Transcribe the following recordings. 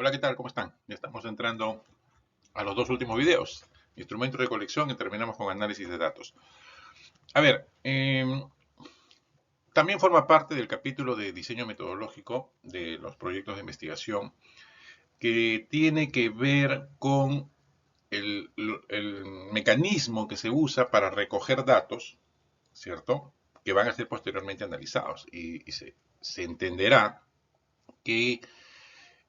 Hola, ¿qué tal? ¿Cómo están? Ya estamos entrando a los dos últimos videos. Instrumentos de colección y terminamos con análisis de datos. A ver, también forma parte del capítulo de diseño metodológico de los proyectos de investigación que tiene que ver con el mecanismo que se usa para recoger datos, ¿cierto? Que van a ser posteriormente analizados. Y se entenderá que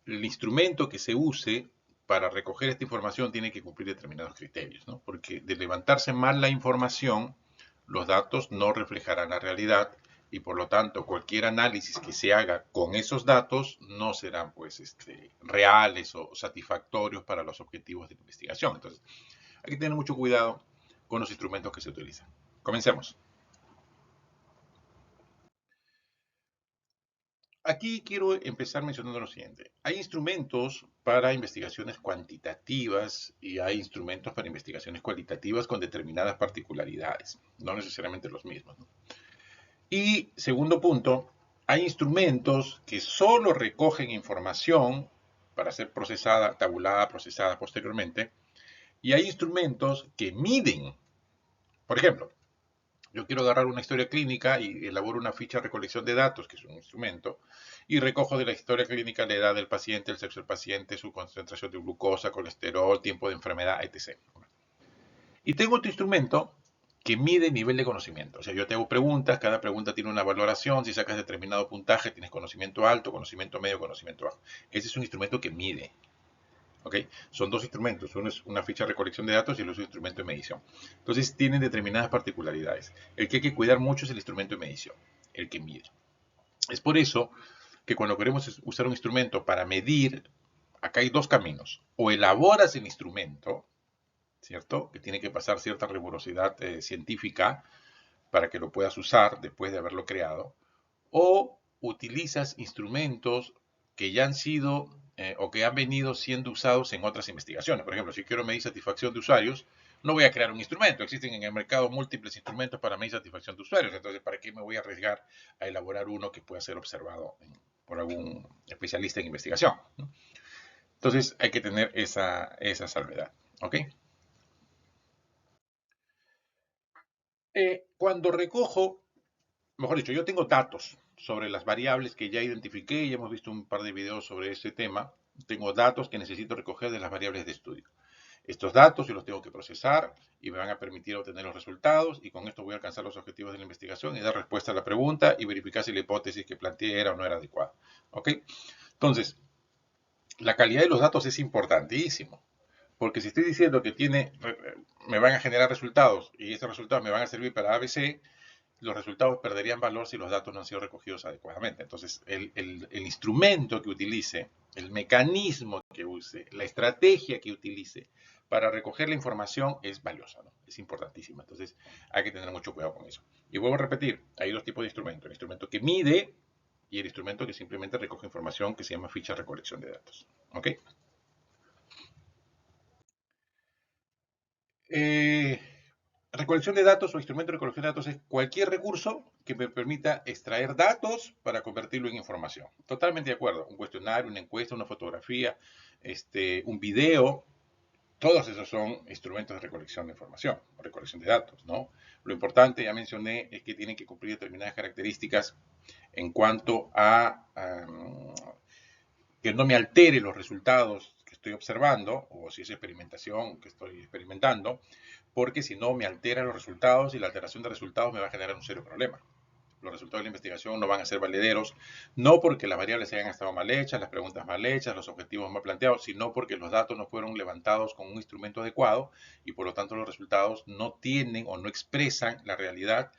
el instrumento que se use para recoger esta información tiene que cumplir determinados criterios, ¿no? Porque de levantarse mal la información, los datos no reflejarán la realidad y por lo tanto cualquier análisis que se haga con esos datos no serán pues reales o satisfactorios para los objetivos de la investigación. Entonces hay que tener mucho cuidado con los instrumentos que se utilizan. Comencemos. Aquí quiero empezar mencionando lo siguiente. Hay instrumentos para investigaciones cuantitativas y hay instrumentos para investigaciones cualitativas con determinadas particularidades, no necesariamente los mismos, ¿no? Y segundo punto, hay instrumentos que solo recogen información para ser procesada, tabulada, procesada posteriormente, y hay instrumentos que miden. Por ejemplo, yo quiero agarrar una historia clínica y elaboro una ficha de recolección de datos, que es un instrumento, y recojo de la historia clínica la edad del paciente, el sexo del paciente, su concentración de glucosa, colesterol, tiempo de enfermedad, etc. Y tengo otro instrumento que mide nivel de conocimiento. O sea, yo te hago preguntas, cada pregunta tiene una valoración, si sacas determinado puntaje tienes conocimiento alto, conocimiento medio, conocimiento bajo. Ese es un instrumento que mide. ¿Okay? Son dos instrumentos, uno es una ficha de recolección de datos y el otro es un instrumento de medición. Entonces tienen determinadas particularidades. El que hay que cuidar mucho es el instrumento de medición, el que mide. Es por eso que cuando queremos usar un instrumento para medir, acá hay dos caminos. O elaboras el instrumento, ¿cierto? Que tiene que pasar cierta rigurosidad científica para que lo puedas usar después de haberlo creado, o utilizas instrumentos que ya han sido o que han venido siendo usados en otras investigaciones. Por ejemplo, si quiero medir satisfacción de usuarios, no voy a crear un instrumento. Existen en el mercado múltiples instrumentos para medir satisfacción de usuarios. Entonces, ¿para qué me voy a arriesgar a elaborar uno que pueda ser observado por algún especialista en investigación? ¿No? Entonces, hay que tener esa salvedad. ¿Ok? Cuando recojo, mejor dicho, yo tengo datos sobre las variables que ya identifiqué, ya hemos visto un par de videos sobre este tema. Tengo datos que necesito recoger de las variables de estudio. Estos datos yo los tengo que procesar y me van a permitir obtener los resultados y con esto voy a alcanzar los objetivos de la investigación y dar respuesta a la pregunta y verificar si la hipótesis que planteé era o no era adecuada. ¿Ok? Entonces, la calidad de los datos es importantísimo. Porque si estoy diciendo que me van a generar resultados y estos resultados me van a servir para ABC, los resultados perderían valor si los datos no han sido recogidos adecuadamente. Entonces, el instrumento que utilice, el mecanismo que use, la estrategia que utilice para recoger la información es valiosa, ¿no? Es importantísima. Entonces, hay que tener mucho cuidado con eso. Y vuelvo a repetir, hay dos tipos de instrumentos. El instrumento que mide y el instrumento que simplemente recoge información que se llama ficha de recolección de datos. ¿Ok? Eh, Recolección de datos o instrumento de recolección de datos es cualquier recurso que me permita extraer datos para convertirlo en información. Totalmente de acuerdo. Un cuestionario, una encuesta, una fotografía, un video, todos esos son instrumentos de recolección de información, o recolección de datos, ¿no? Lo importante, ya mencioné, es que tienen que cumplir determinadas características en cuanto a que no me altere los resultados que estoy observando, o si es experimentación que estoy experimentando, porque si no me altera los resultados y la alteración de resultados me va a generar un serio problema. Los resultados de la investigación no van a ser valederos, no porque las variables hayan estado mal hechas, las preguntas mal hechas, los objetivos mal planteados, sino porque los datos no fueron levantados con un instrumento adecuado y por lo tanto los resultados no tienen o no expresan la realidad,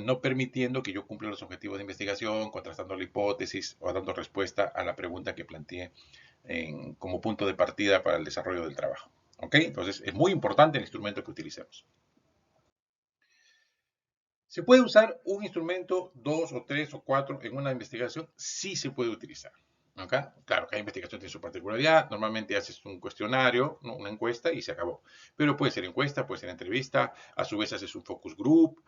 no permitiendo que yo cumpla los objetivos de investigación, contrastando la hipótesis o dando respuesta a la pregunta que planteé como punto de partida para el desarrollo del trabajo. ¿Ok? Entonces es muy importante el instrumento que utilicemos. ¿Se puede usar un instrumento, dos o tres o cuatro en una investigación? Sí se puede utilizar. ¿Ok? Claro, cada investigación tiene su particularidad. Normalmente haces un cuestionario, ¿no? Una encuesta y se acabó. Pero puede ser encuesta, puede ser entrevista. A su vez haces un focus group,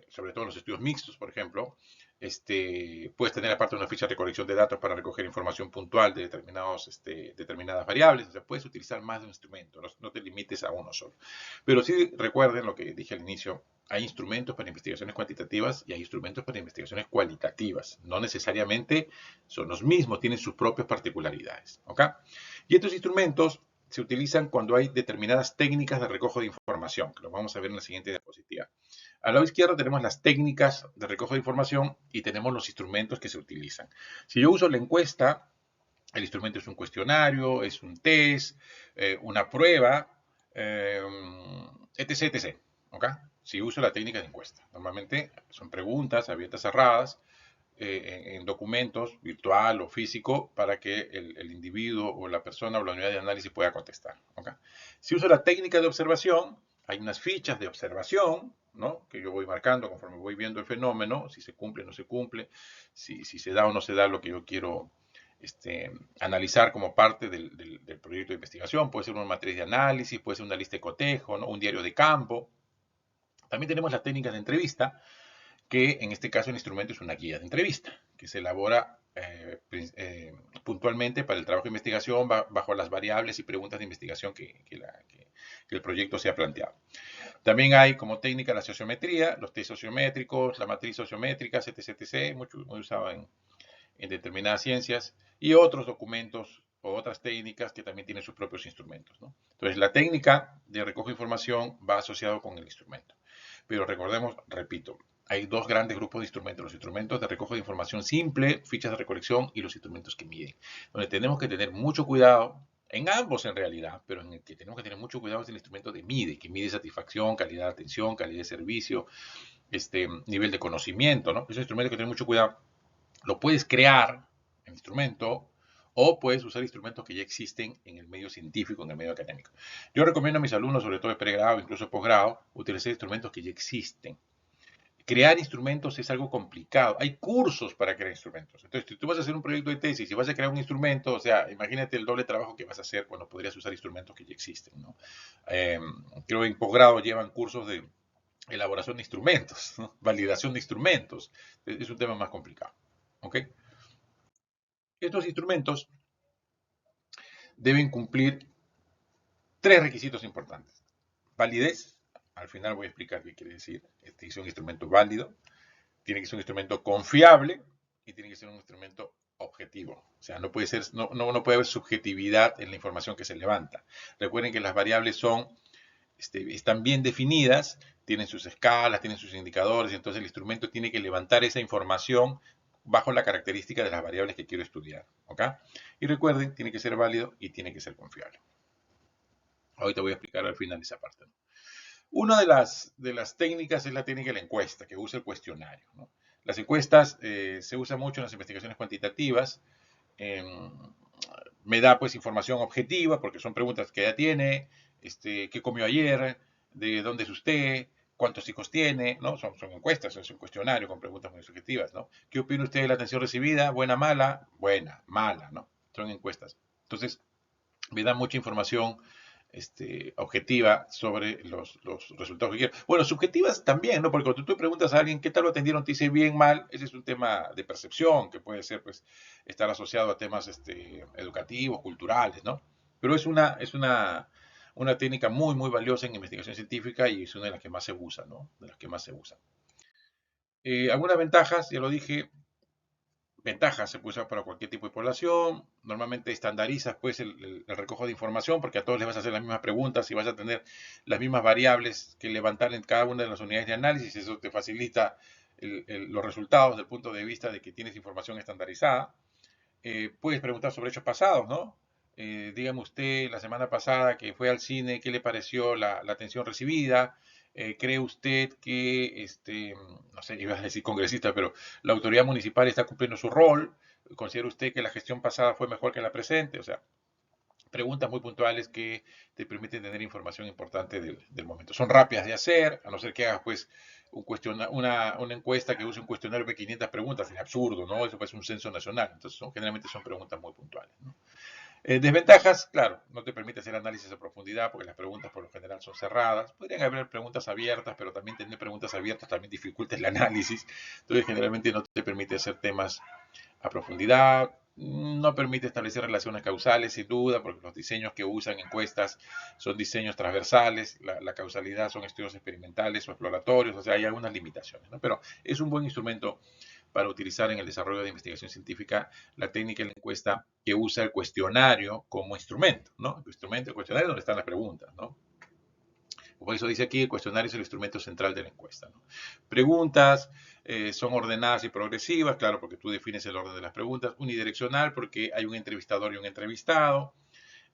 sobre todo en los estudios mixtos, por ejemplo. Puedes tener aparte una ficha de recolección de datos para recoger información puntual de determinadas variables. O sea, puedes utilizar más de un instrumento. No te limites a uno solo. Pero sí recuerden lo que dije al inicio. Hay instrumentos para investigaciones cuantitativas y hay instrumentos para investigaciones cualitativas. No necesariamente son los mismos, tienen sus propias particularidades. ¿Ok? Y estos instrumentos se utilizan cuando hay determinadas técnicas de recojo de información, que lo vamos a ver en la siguiente diapositiva. Al lado izquierdo tenemos las técnicas de recojo de información y tenemos los instrumentos que se utilizan. Si yo uso la encuesta, el instrumento es un cuestionario, es un test, una prueba, eh, etc, etc. ¿Ok? Si uso la técnica de encuesta. Normalmente son preguntas abiertas, cerradas, en documentos, virtual o físico, para que el individuo o la persona o la unidad de análisis pueda contestar. ¿Okay? Si uso la técnica de observación, hay unas fichas de observación, ¿no? Que yo voy marcando conforme voy viendo el fenómeno, si se cumple o no se cumple, si se da o no se da lo que yo quiero analizar como parte del proyecto de investigación. Puede ser una matriz de análisis, puede ser una lista de cotejo, ¿no? Un diario de campo. También tenemos las técnicas de entrevista, que en este caso el instrumento es una guía de entrevista, que se elabora puntualmente para el trabajo de investigación bajo las variables y preguntas de investigación que el proyecto se ha planteado. También hay como técnica la sociometría, los test sociométricos, la matriz sociométrica, etc., muy usado en determinadas ciencias, y otros documentos o otras técnicas que también tienen sus propios instrumentos, ¿no? Entonces, la técnica de recojo de información va asociado con el instrumento. Pero recordemos, repito, hay dos grandes grupos de instrumentos, los instrumentos de recojo de información simple, fichas de recolección y los instrumentos que miden, donde tenemos que tener mucho cuidado, en ambos en realidad, pero en el que tenemos que tener mucho cuidado es el instrumento de mide, que mide satisfacción, calidad de atención, calidad de servicio, nivel de conocimiento, ¿no? Esos instrumentos que tener mucho cuidado. Lo puedes crear en instrumento o puedes usar instrumentos que ya existen en el medio científico, en el medio académico. Yo recomiendo a mis alumnos, sobre todo de pregrado, incluso posgrado, utilizar instrumentos que ya existen. Crear instrumentos es algo complicado. Hay cursos para crear instrumentos. Entonces, si tú vas a hacer un proyecto de tesis y vas a crear un instrumento, o sea, imagínate el doble trabajo que vas a hacer cuando podrías usar instrumentos que ya existen, ¿no? Creo que en posgrado llevan cursos de elaboración de instrumentos, ¿no? Validación de instrumentos. Es un tema más complicado. ¿Ok? Estos instrumentos deben cumplir tres requisitos importantes. Validez, al final voy a explicar qué quiere decir. Tiene que ser un instrumento válido, tiene que ser un instrumento confiable y tiene que ser un instrumento objetivo. O sea, no puede ser, no puede haber subjetividad en la información que se levanta. Recuerden que las variables están bien definidas, tienen sus escalas, tienen sus indicadores, y entonces el instrumento tiene que levantar esa información bajo la característica de las variables que quiero estudiar. ¿Ok? Y recuerden, tiene que ser válido y tiene que ser confiable. Ahorita voy a explicar al final esa parte, ¿no? Una de las técnicas es la técnica de la encuesta, que usa el cuestionario, ¿no? Las encuestas se usan mucho en las investigaciones cuantitativas. Eh, Me da pues información objetiva, porque son preguntas que ella tiene, qué comió ayer, de dónde es usted, cuántos hijos tiene, ¿no? Son encuestas, es un cuestionario con preguntas muy subjetivas, ¿no? ¿Qué opina usted de la atención recibida? ¿Buena, mala? Buena, mala, ¿no? Son encuestas. Entonces, me da mucha información objetiva sobre los resultados que quiero. Bueno, subjetivas también, ¿no? Porque cuando tú preguntas a alguien qué tal lo atendieron, te dice bien, mal, ese es un tema de percepción que puede ser, pues, estar asociado a temas educativos, culturales, ¿no? Pero es una técnica muy, muy valiosa en investigación científica y es una de las que más se usa, ¿no? De las que más se usa. Algunas ventajas, ya lo dije, ventajas, se puede usar para cualquier tipo de población, normalmente estandarizas pues el recojo de información porque a todos les vas a hacer las mismas preguntas y vas a tener las mismas variables que levantar en cada una de las unidades de análisis, eso te facilita los resultados desde el punto de vista de que tienes información estandarizada. Puedes preguntar sobre hechos pasados, ¿no? Dígame usted la semana pasada que fue al cine, ¿qué le pareció la atención recibida? ¿Cree usted que, no sé, iba a decir congresista, pero la autoridad municipal está cumpliendo su rol? ¿Considera usted que la gestión pasada fue mejor que la presente? O sea, preguntas muy puntuales que te permiten tener información importante del momento. Son rápidas de hacer, a no ser que hagas pues una encuesta que use un cuestionario de 500 preguntas, es absurdo, ¿no? Eso parece un censo nacional. Entonces, generalmente son preguntas muy puntuales, ¿no? Desventajas, claro, no te permite hacer análisis a profundidad porque las preguntas por lo general son cerradas. Podrían haber preguntas abiertas, pero también tener preguntas abiertas también dificulta el análisis. Entonces, generalmente no te permite hacer temas a profundidad. No permite establecer relaciones causales, sin duda, porque los diseños que usan encuestas son diseños transversales. La causalidad son estudios experimentales o exploratorios, o sea, hay algunas limitaciones, ¿no? Pero es un buen instrumento para utilizar en el desarrollo de investigación científica la técnica de la encuesta que usa el cuestionario como instrumento, ¿no? El cuestionario es donde están las preguntas, ¿no? Por eso dice aquí, el cuestionario es el instrumento central de la encuesta, ¿no? Preguntas son ordenadas y progresivas, claro, porque tú defines el orden de las preguntas. Unidireccional, porque hay un entrevistador y un entrevistado.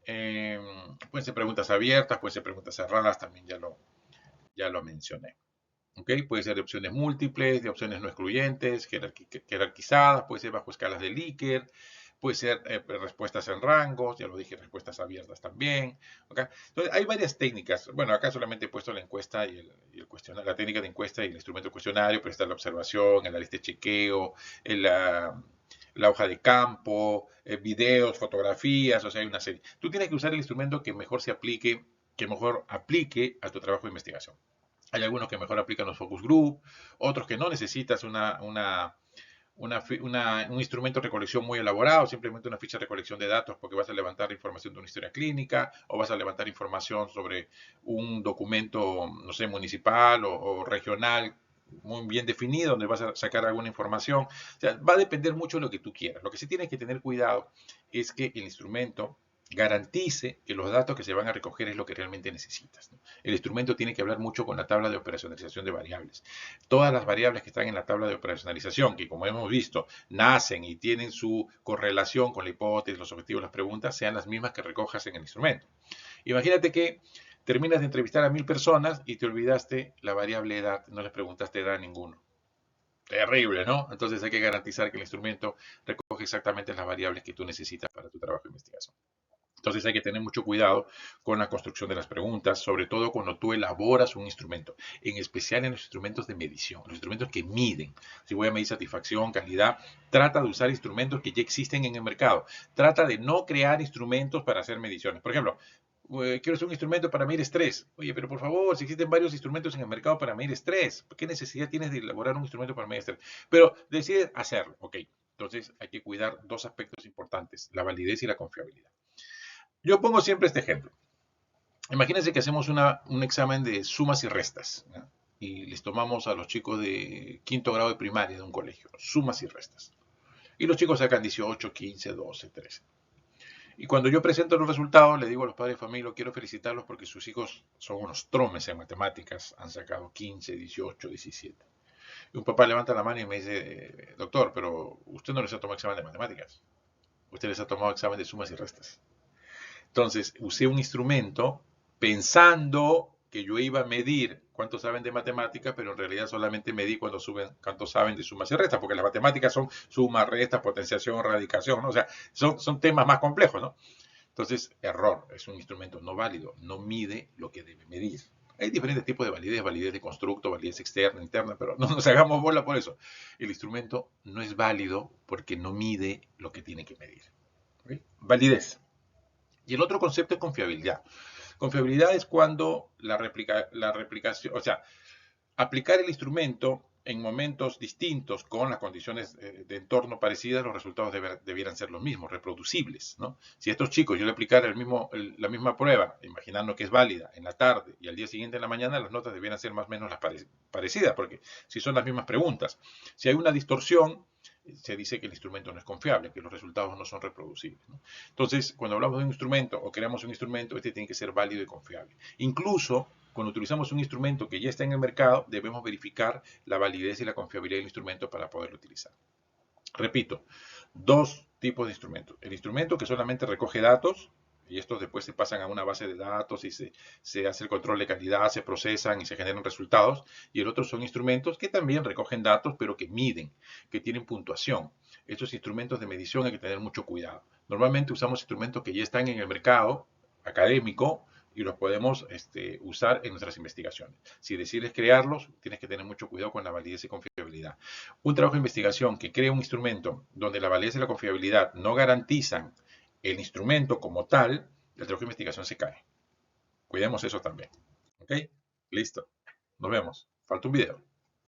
Pueden ser preguntas abiertas, pueden ser preguntas cerradas, también ya lo mencioné. ¿Okay? Puede ser de opciones múltiples, de opciones no excluyentes, jerarquizadas, puede ser bajo escalas de Likert, puede ser respuestas en rangos, ya lo dije, respuestas abiertas también. ¿Okay? Entonces, hay varias técnicas. Bueno, acá solamente he puesto la encuesta y el cuestionario, la técnica de encuesta y el instrumento cuestionario, pero está la observación, el análisis de chequeo, la hoja de campo, videos, fotografías, o sea, hay una serie. Tú tienes que usar el instrumento que mejor aplique a tu trabajo de investigación. Hay algunos que mejor aplican los focus group, otros que no necesitas un instrumento de recolección muy elaborado, simplemente una ficha de recolección de datos porque vas a levantar información de una historia clínica o vas a levantar información sobre un documento, no sé, municipal o regional muy bien definido, donde vas a sacar alguna información. O sea, va a depender mucho de lo que tú quieras. Lo que sí tienes que tener cuidado es que el instrumento garantice que los datos que se van a recoger es lo que realmente necesitas, ¿no? El instrumento tiene que hablar mucho con la tabla de operacionalización de variables. Todas las variables que están en la tabla de operacionalización, que como hemos visto, nacen y tienen su correlación con la hipótesis, los objetivos, las preguntas, sean las mismas que recojas en el instrumento. Imagínate que terminas de entrevistar a 1000 personas y te olvidaste la variable edad, no les preguntaste edad a ninguno. Terrible, ¿no? Entonces hay que garantizar que el instrumento recoge exactamente las variables que tú necesitas para tu trabajo de investigación. Entonces hay que tener mucho cuidado con la construcción de las preguntas, sobre todo cuando tú elaboras un instrumento, en especial en los instrumentos de medición, los instrumentos que miden. Si voy a medir satisfacción, calidad, trata de usar instrumentos que ya existen en el mercado. Trata de no crear instrumentos para hacer mediciones. Por ejemplo, quiero hacer un instrumento para medir estrés. Oye, pero por favor, si existen varios instrumentos en el mercado para medir estrés, ¿qué necesidad tienes de elaborar un instrumento para medir estrés? Pero decides hacerlo, ok. Entonces hay que cuidar dos aspectos importantes, la validez y la confiabilidad. Yo pongo siempre este ejemplo. Imagínense que hacemos un examen de sumas y restas, ¿no? Y les tomamos a los chicos de quinto grado de primaria de un colegio, sumas y restas. Y los chicos sacan 18, 15, 12, 13. Y cuando yo presento los resultados, le digo a los padres de familia, quiero felicitarlos porque sus hijos son unos tromes en matemáticas, han sacado 15, 18, 17. Y un papá levanta la mano y me dice, doctor, pero usted no les ha tomado examen de matemáticas, usted les ha tomado examen de sumas y restas. Entonces, usé un instrumento pensando que yo iba a medir cuánto saben de matemáticas, pero en realidad solamente medí cuánto saben de sumas y restas, porque las matemáticas son suma, resta, potenciación, radicación, ¿no? O sea, son temas más complejos, ¿no? Entonces, error, es un instrumento no válido, no mide lo que debe medir. Hay diferentes tipos de validez de constructo, validez externa, interna, pero no nos hagamos bola por eso. El instrumento no es válido porque no mide lo que tiene que medir. ¿Okay? Validez. Y el otro concepto es confiabilidad. Confiabilidad es cuando la replicación, o sea, aplicar el instrumento en momentos distintos con las condiciones de entorno parecidas, los resultados debieran ser los mismos, reproducibles, ¿no? Si a estos chicos yo le aplicara la misma prueba, imaginando que es válida en la tarde y al día siguiente en la mañana, las notas debieran ser más o menos las parecidas, porque si son las mismas preguntas. Si hay una distorsión, se dice que el instrumento no es confiable, que los resultados no son reproducibles, ¿no? Entonces, cuando hablamos de un instrumento o creamos un instrumento, este tiene que ser válido y confiable. Incluso cuando utilizamos un instrumento que ya está en el mercado, debemos verificar la validez y la confiabilidad del instrumento para poderlo utilizar. Repito, dos tipos de instrumentos. El instrumento que solamente recoge datos, y estos después se pasan a una base de datos y se hace el control de calidad, se procesan y se generan resultados. Y el otro son instrumentos que también recogen datos, pero que miden, que tienen puntuación. Estos instrumentos de medición hay que tener mucho cuidado. Normalmente usamos instrumentos que ya están en el mercado académico, y los podemos usar en nuestras investigaciones. Si decides crearlos, tienes que tener mucho cuidado con la validez y confiabilidad. Un trabajo de investigación que crea un instrumento donde la validez y la confiabilidad no garantizan el instrumento como tal, el trabajo de investigación se cae. Cuidemos eso también. ¿Ok? Listo. Nos vemos. Falta un video.